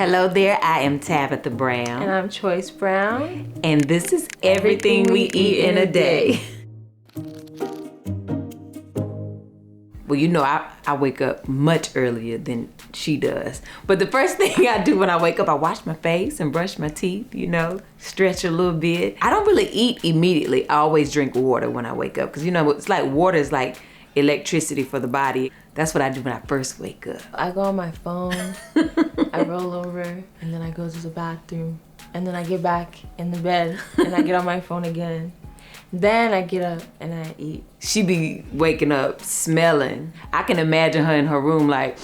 Hello there, I am Tabitha Brown. And I'm Choyce Brown. And this is Everything We Eat in a Day. Well, you know, I wake up much earlier than she does. But the first thing I do when I wake up, I wash my face and brush my teeth, you know, stretch a little bit. I don't really eat immediately. I always drink water when I wake up. Because, you know, it's like water is like electricity for the body. That's what I do when I first wake up. I go on my phone, I roll over, and then I go to the bathroom. And then I get back in the bed, and I get on my phone again. Then I get up and I eat. She be waking up smelling. I can imagine her in her room like,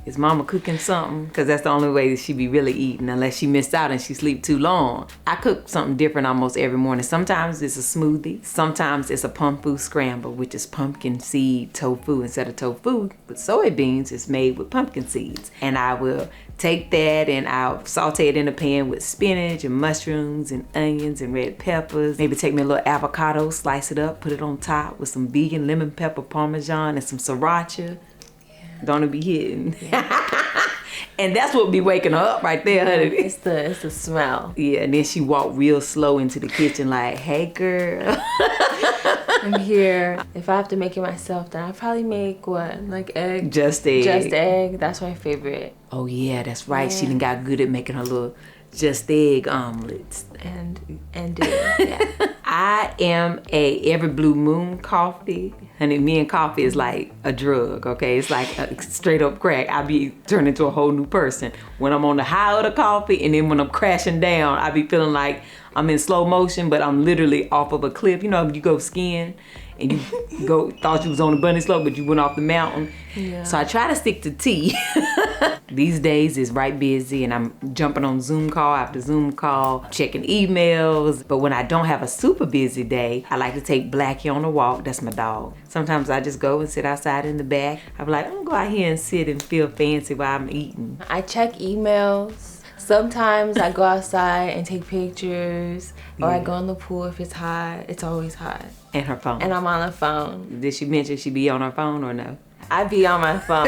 is mama cooking something? Because that's the only way that she be really eating, unless she missed out and she sleep too long. I cook something different almost every morning. Sometimes it's a smoothie. Sometimes it's a pumpkin scramble, which is pumpkin seed tofu instead of tofu. With soybeans, it's made with pumpkin seeds. And I will take that and I'll saute it in a pan with spinach and mushrooms and onions and red peppers. Maybe take me a little avocado, slice it up, put it on top with some vegan lemon pepper parmesan and some sriracha. Don't it be hitting? Yeah. And that's what be waking her up right there, honey. It's the smell. Yeah, and then she walked real slow into the kitchen like, hey girl. I'm here. If I have to make it myself, then I probably make what? Like egg? Just egg. Just egg. That's my favorite. Oh yeah, that's right. Yeah. She done got good at making her little just egg omelets. And do it. Yeah. I am a every blue moon coffee. Honey, me and coffee is like a drug, okay? It's like a straight up crack. I be turning into a whole new person. When I'm on the high of the coffee and then when I'm crashing down, I be feeling like I'm in slow motion, but I'm literally off of a cliff. You know, you go skiing and you thought you was on the bunny slope, but you went off the mountain. Yeah. So I try to stick to tea. These days it's right busy and I'm jumping on Zoom call after Zoom call, checking emails. But when I don't have a super busy day, I like to take Blackie on a walk. That's my dog. Sometimes I just go and sit outside in the back. I'm like, I'm gonna go out here and sit and feel fancy while I'm eating. I check emails. Sometimes I go outside and take pictures, or I go in the pool if it's hot. It's always hot. And her phone. And I'm on the phone. Did she mention she be on her phone or no? I be on my phone.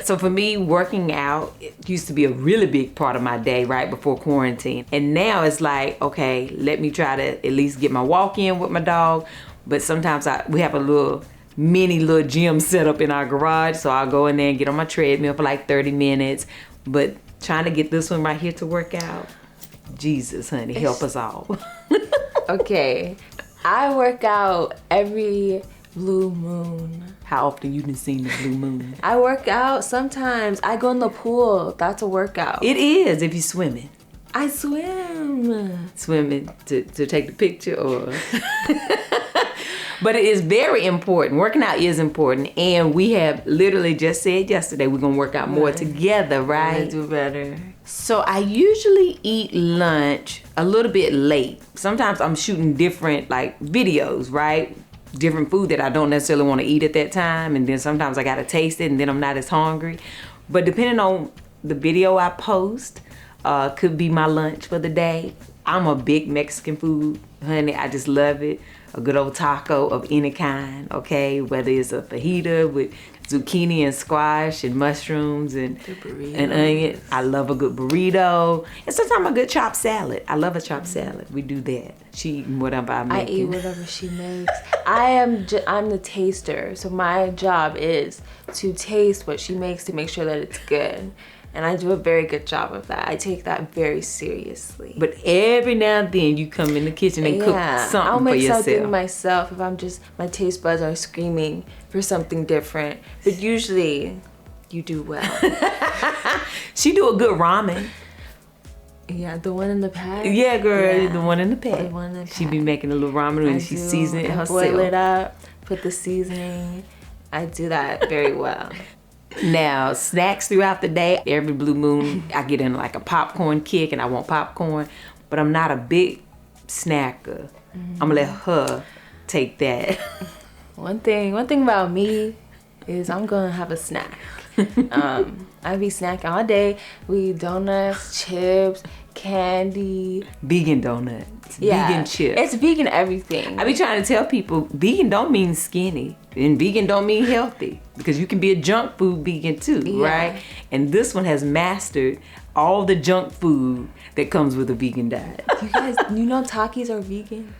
So for me, working out, it used to be a really big part of my day right before quarantine. And now it's like, okay, let me try to at least get my walk in with my dog. But sometimes we have a little gym set up in our garage. So I'll go in there and get on my treadmill for like 30 minutes. But trying to get this one right here to work out, Jesus, honey, help us all. Okay, I work out every blue moon. How often you done seen the blue moon? I work out sometimes. I go in the pool. That's a workout. It is if you're swimming. I swim. Swimming to take the picture or... But it is very important. Working out is important. And we have literally just said yesterday we're going to work out more together, right? Do better. So I usually eat lunch a little bit late. Sometimes I'm shooting different like videos, right? Different food that I don't necessarily want to eat at that time. And then sometimes I got to taste it and then I'm not as hungry. But depending on the video I post, could be my lunch for the day. I'm a big Mexican food, honey. I just love it. A good old taco of any kind, okay? Whether it's a fajita with zucchini and squash and mushrooms and onion. I love a good burrito. And sometimes a good chopped salad. I love a chopped salad. We do that. She eating whatever I make. I eat whatever she makes. I'm the taster. So my job is to taste what she makes to make sure that it's good. And I do a very good job of that. I take that very seriously. But every now and then you come in the kitchen and cook something for yourself. I'll make something myself if I'm just, my taste buds are screaming for something different. But usually, you do well. She do a good ramen. Yeah, the one in the pack. Yeah, girl, the one in the pack. The one in the pack. She be making a little ramen and she season it herself. Boil it up, put the seasoning. I do that very well. Now, snacks throughout the day. Every blue moon, I get in like a popcorn kick and I want popcorn. But I'm not a big snacker. I'm gonna let her take that. One thing about me is I'm gonna have a snack. I be snacking all day. We eat donuts, chips, candy. Vegan donuts. chips. Yeah. Vegan chips. It's vegan everything. I be trying to tell people, vegan don't mean skinny. And vegan don't mean healthy. Because you can be a junk food vegan too, right? And this one has mastered all the junk food that comes with a vegan diet. You guys, you know Takis are vegan?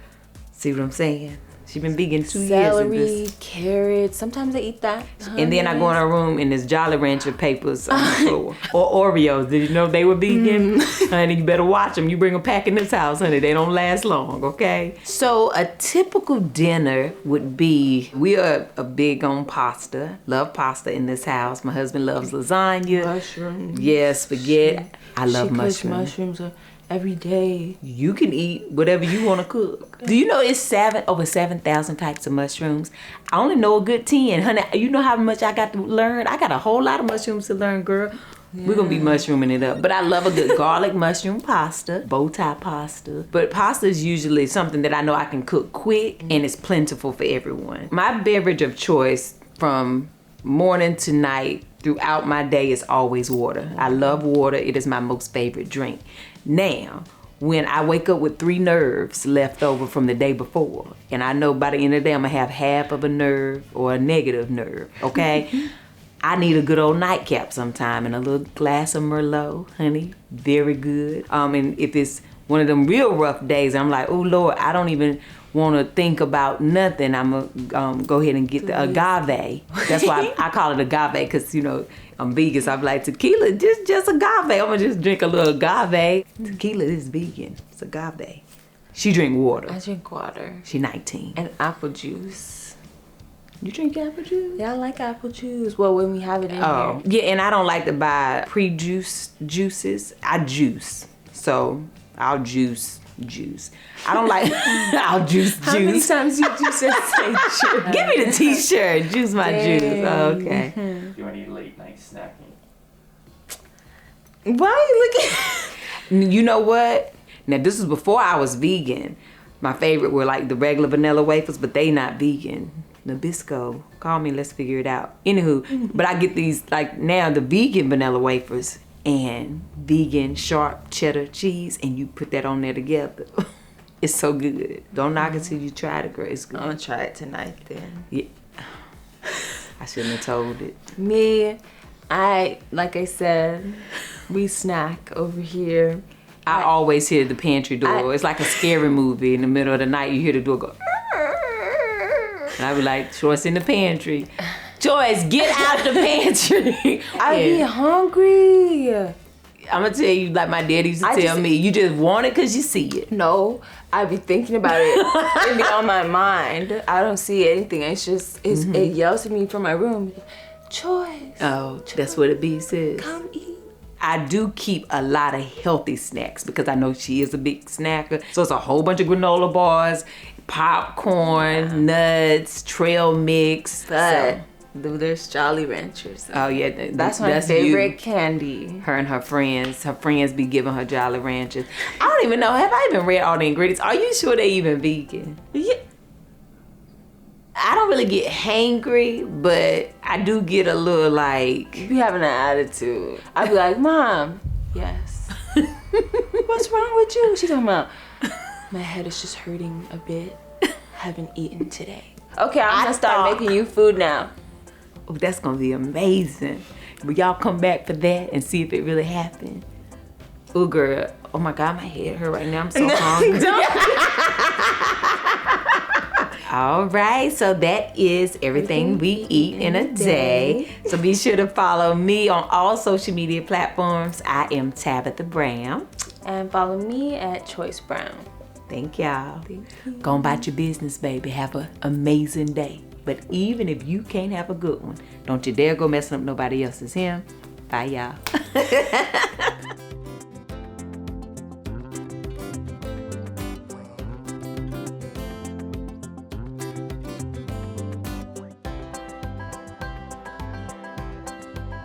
See what I'm saying? She been vegan 2 Celery, years. carrots. Sometimes I eat that. And then I go in her room and there's Jolly Rancher papers on the floor. Or Oreos. Did you know they were vegan? Honey, you better watch them. You bring a pack in this house, honey. They don't last long, okay? So a typical dinner would be, we are a big on pasta. Love pasta in this house. My husband loves lasagna. Mushrooms. Yeah, spaghetti. I love She cooks mushrooms. mushrooms every day. You can eat whatever you want to cook. Do you know it's over 7,000 types of mushrooms? I only know a good 10. Honey, you know how much I got to learn? I got a whole lot of mushrooms to learn, girl. Yeah. We're going to be mushrooming it up. But I love a good garlic mushroom pasta, bow tie pasta. But pasta is usually something that I know I can cook quick and it's plentiful for everyone. My beverage of choice from morning to night throughout my day is always water. I love water. It is my most favorite drink. Now, when I wake up with 3 nerves left over from the day before, and I know by the end of the day I'm gonna have half of a nerve or a negative nerve, okay? I need a good old nightcap sometime and a little glass of Merlot, honey. Very good. And if it's one of them real rough days, I'm like, oh Lord, I don't even want to think about nothing. I'm gonna go ahead and get the agave. That's why I call it agave, because you know I'm vegan, so I'm like, tequila, just agave. I'm gonna just drink a little agave. Tequila is vegan. It's agave. She drink water. I drink water. She 19. And apple juice. You drink apple juice? Yeah, I like apple juice. Well, when we have it in here. Yeah, and I don't like to buy pre-juiced juices. I juice. So I'll juice. I don't like I'll juice. How many times you just say juice? Give me the t-shirt. Juice my juice. Oh, okay. Do you want to eat late night snacking? Why are you looking? You know what? Now this is before I was vegan. My favorite were like the regular vanilla wafers, but they not vegan. Nabisco. Call me, let's figure it out. Anywho, but I get these like now the vegan vanilla wafers and vegan sharp cheddar cheese, and you put that on there together. It's so good. Don't knock it till you try it, girl. It's good. I'm gonna try it tonight then. Yeah. I shouldn't have told it. Me, like I said, we snack over here. I always hear the pantry door. It's like a scary movie. In the middle of the night, you hear the door go. And I be like, Choyce in the pantry. Choyce, get out the pantry. I be hungry. I'm gonna tell you, like my daddy used to tell me, you just want it because you see it. No, I be thinking about it. It be on my mind. I don't see anything. It's just, it yells at me from my room. Choyce. Oh, that's what it be, sis. Come eat. I do keep a lot of healthy snacks because I know she is a big snacker. So it's a whole bunch of granola bars, popcorn, nuts, trail mix. But there's Jolly Ranchers. Oh yeah, that's my favorite candy. Her and her friends be giving her Jolly Ranchers. I don't even know, have I even read all the ingredients? Are you sure they even vegan? Yeah. I don't really get hangry, but I do get a little like... You be having an attitude. I be like, Mom, yes. What's wrong with you? She's talking about, my head is just hurting a bit. Haven't eaten today. Okay, I'm gonna start making you food now. Oh, that's gonna be amazing. Will y'all come back for that and see if it really happened? Oh, girl. Oh my God, my head hurt right now. I'm so hungry. All right, so that is everything we eat in a day. So be sure to follow me on all social media platforms. I am Tabitha Brown. And follow me at Choyce Brown. Thank y'all. Go about your business, baby. Have an amazing day. But even if you can't have a good one, don't you dare go messing up nobody else's him. Bye, y'all.